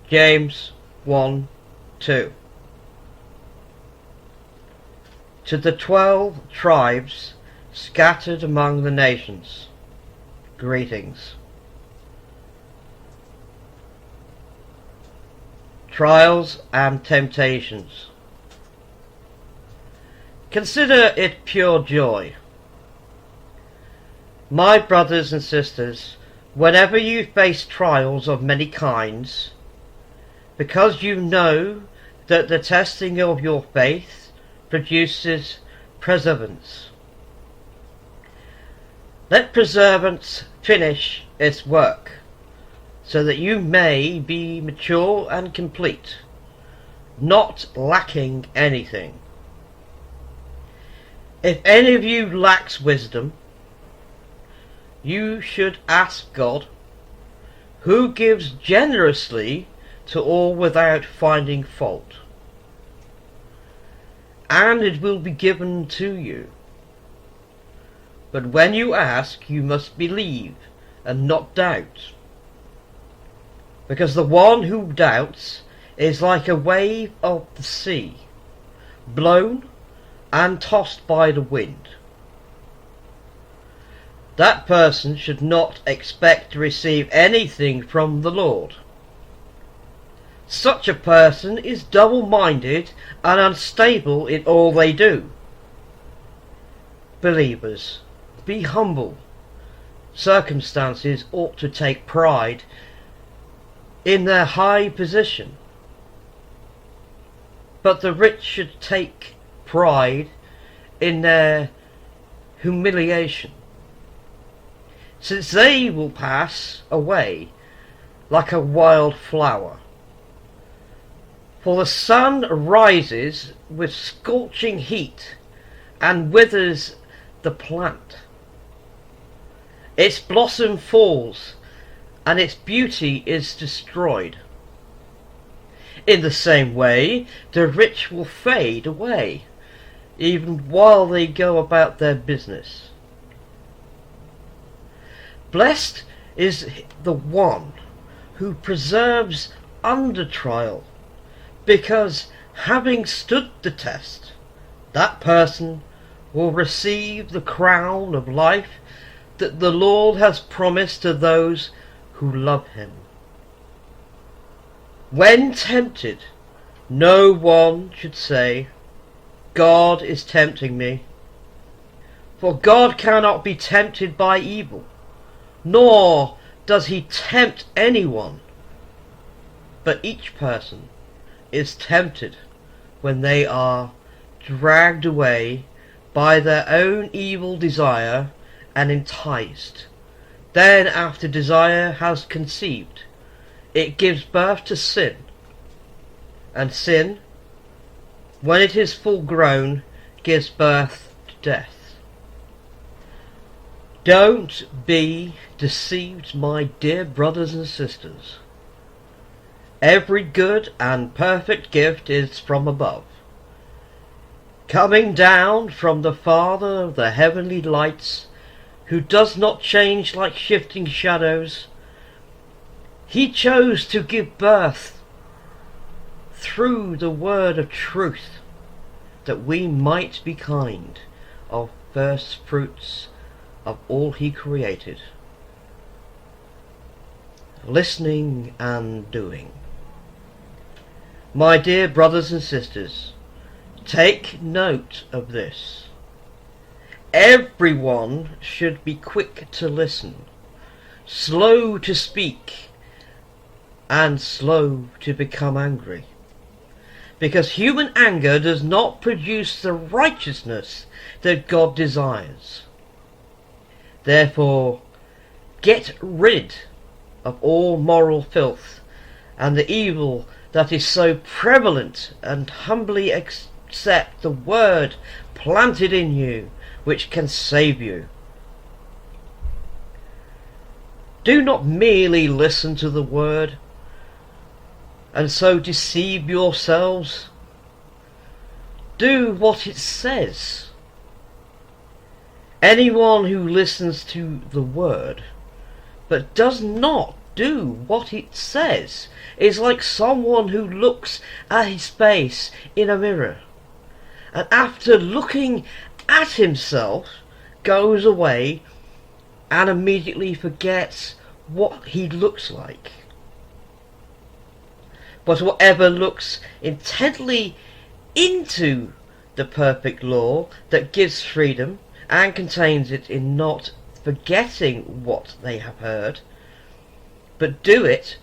James 1:2. To the 12 tribes scattered among the nations, greetings. Trials and temptations. Consider it pure joy, my brothers and sisters, whenever you face trials of many kinds, because you know that the testing of your faith produces perseverance. Let perseverance finish its work, so that you may be mature and complete, not lacking anything. If any of you lacks wisdom, you should ask God, who gives generously to all without finding fault, and it will be given to you. But when you ask, you must believe and not doubt, because the one who doubts is like a wave of the sea, blown and tossed by the wind. That person should not expect to receive anything from the Lord. Such a person is double-minded and unstable in all they do. Believers, be humble. Circumstances ought to take pride in their high position, but the rich should take pride in their humiliation, since they will pass away like a wild flower. For the sun rises with scorching heat and withers the plant. Its blossom falls and its beauty is destroyed. In the same way, the rich will fade away, even while they go about their business. Blessed is the one who perseveres under trial, because having stood the test, that person will receive the crown of life that the Lord has promised to those who love him. When tempted, no one should say, God is tempting me. For God cannot be tempted by evil, nor does he tempt anyone. But each person is tempted when they are dragged away by their own evil desire and enticed. Then, after desire has conceived, it gives birth to sin, and sin, when it is full grown, gives birth to death. Don't be deceived, my dear brothers and sisters. Every good and perfect gift is from above, coming down from the Father of the heavenly lights, who does not change like shifting shadows. He chose to give birth through the word of truth, that we might be kind of first fruits of all he created. Listening and doing. My dear brothers and sisters, take note of this. Everyone should be quick to listen, slow to speak, and slow to become angry, because human anger does not produce the righteousness that God desires. Therefore, get rid of all moral filth and the evil that is so prevalent, and humbly accept the word planted in you, which can save you. Do not merely listen to the word and so deceive yourselves. Do what it says. Anyone who listens to the word but does not do what it says is like someone who looks at his face in a mirror, and after looking at himself goes away and immediately forgets what he looks like. But whatever looks intently into the perfect law that gives freedom and contains it in not forgetting what they have heard, but do it,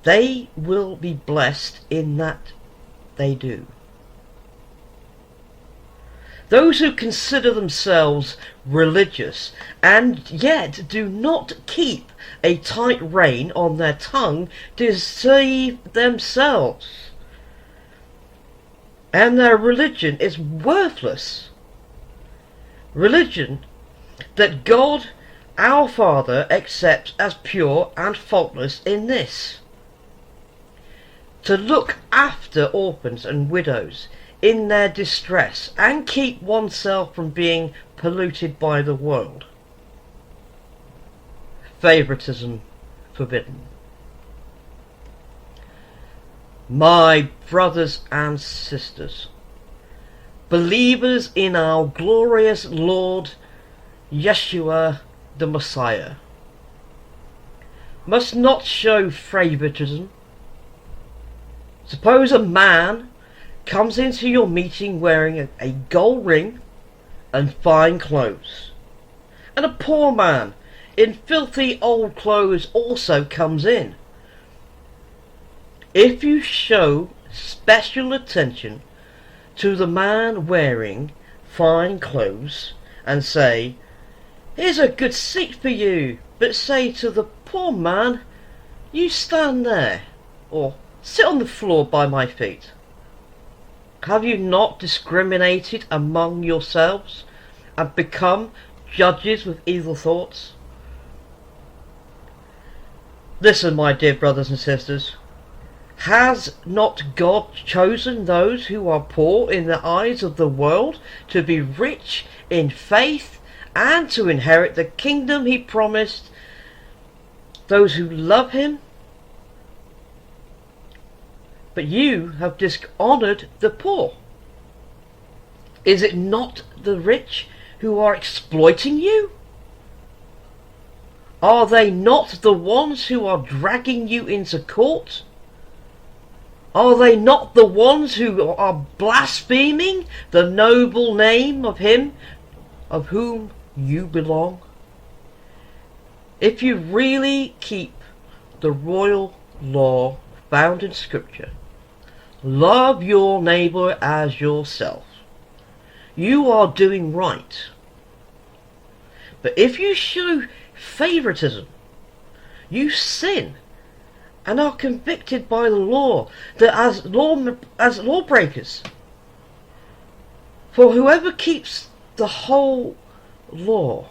they will be blessed in that they do. Those who consider themselves religious and yet do not keep a tight rein on their tongue deceive themselves, and their religion is worthless. Religion that God our Father accepts as pure and faultless in this: to look after orphans and widows in their distress and keep oneself from being polluted by the world. Favoritism forbidden. My brothers and sisters, believers in our glorious Lord Yeshua the Messiah, must not show favoritism. Suppose a man comes into your meeting wearing a gold ring and fine clothes, and a poor man in filthy old clothes also comes in. If you show special attention to the man wearing fine clothes and say, "Here's a good seat for you," but say to the poor man, "You stand there," or "Sit on the floor by my feet," have you not discriminated among yourselves and become judges with evil thoughts? Listen, my dear brothers and sisters. Has not God chosen those who are poor in the eyes of the world to be rich in faith and to inherit the kingdom he promised those who love him? But you have dishonoured the poor. Is it not the rich who are exploiting you? Are they not the ones who are dragging you into court? Are they not the ones who are blaspheming the noble name of him of whom you belong? If you really keep the royal law found in Scripture, love your neighbour as yourself, you are doing right. But if you show favoritism, you sin and are convicted by the law that as lawbreakers. For whoever keeps the whole law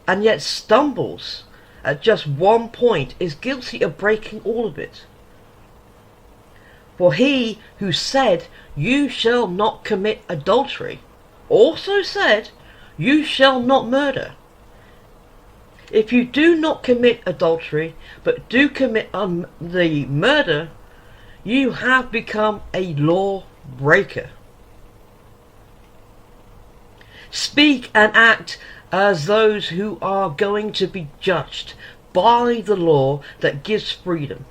and yet stumbles at just one point is guilty of breaking all of it. For he who said, "You shall not commit adultery," also said, "You shall not murder." If you do not commit adultery, but do commit the murder, you have become a lawbreaker. Speak and act as those who are going to be judged by the law that gives freedom,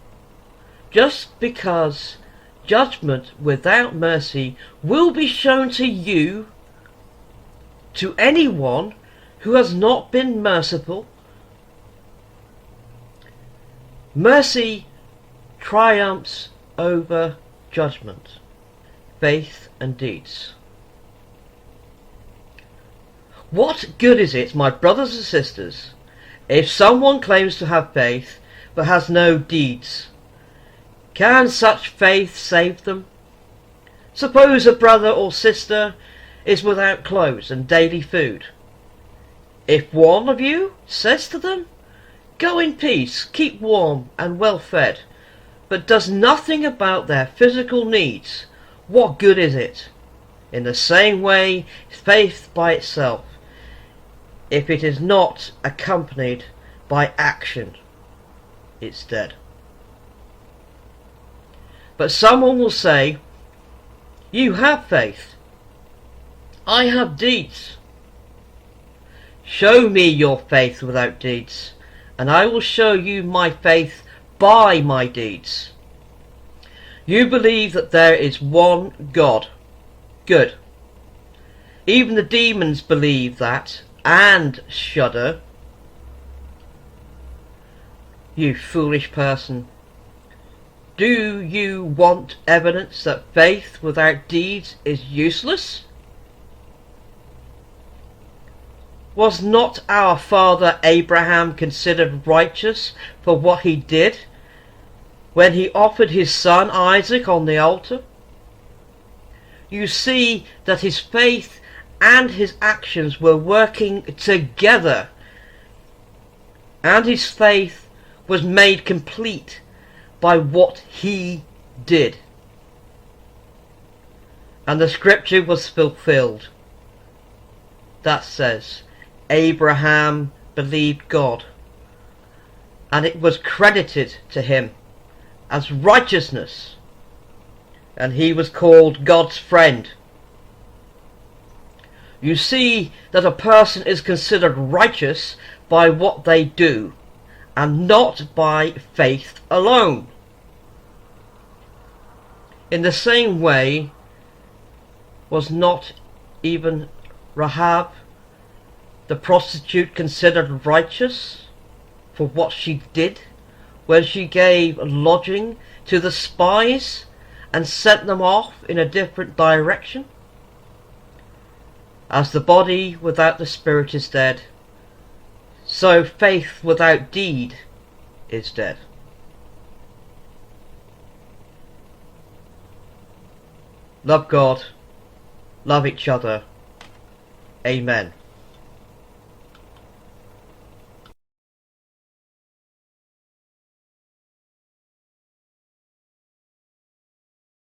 just because judgment without mercy will be shown to you, to anyone who has not been merciful. Mercy triumphs over judgment, faith and deeds. What good is it, my brothers and sisters, if someone claims to have faith but has no deeds? Can such faith save them? Suppose a brother or sister is without clothes and daily food. If one of you says to them, "Go in peace, keep warm and well fed," but does nothing about their physical needs, what good is it? In the same way, faith by itself, if it is not accompanied by action, it's dead. But someone will say, you have faith, I have deeds. Show me your faith without deeds, and I will show you my faith by my deeds. You believe that there is one God. Good. Even the demons believe that and shudder. You foolish person. Do you want evidence that faith without deeds is useless? Was not our father Abraham considered righteous for what he did when he offered his son Isaac on the altar? You see that his faith and his actions were working together, and his faith was made complete by what he did. And the scripture was fulfilled that says, Abraham believed God, and it was credited to him as righteousness, and he was called God's friend. You see that a person is considered righteous by what they do, and not by faith alone. In the same way, was not even Rahab the prostitute considered righteous for what she did when she gave lodging to the spies and sent them off in a different direction? As the body without the spirit is dead, so faith without deed is dead. Love God, love each other. Amen.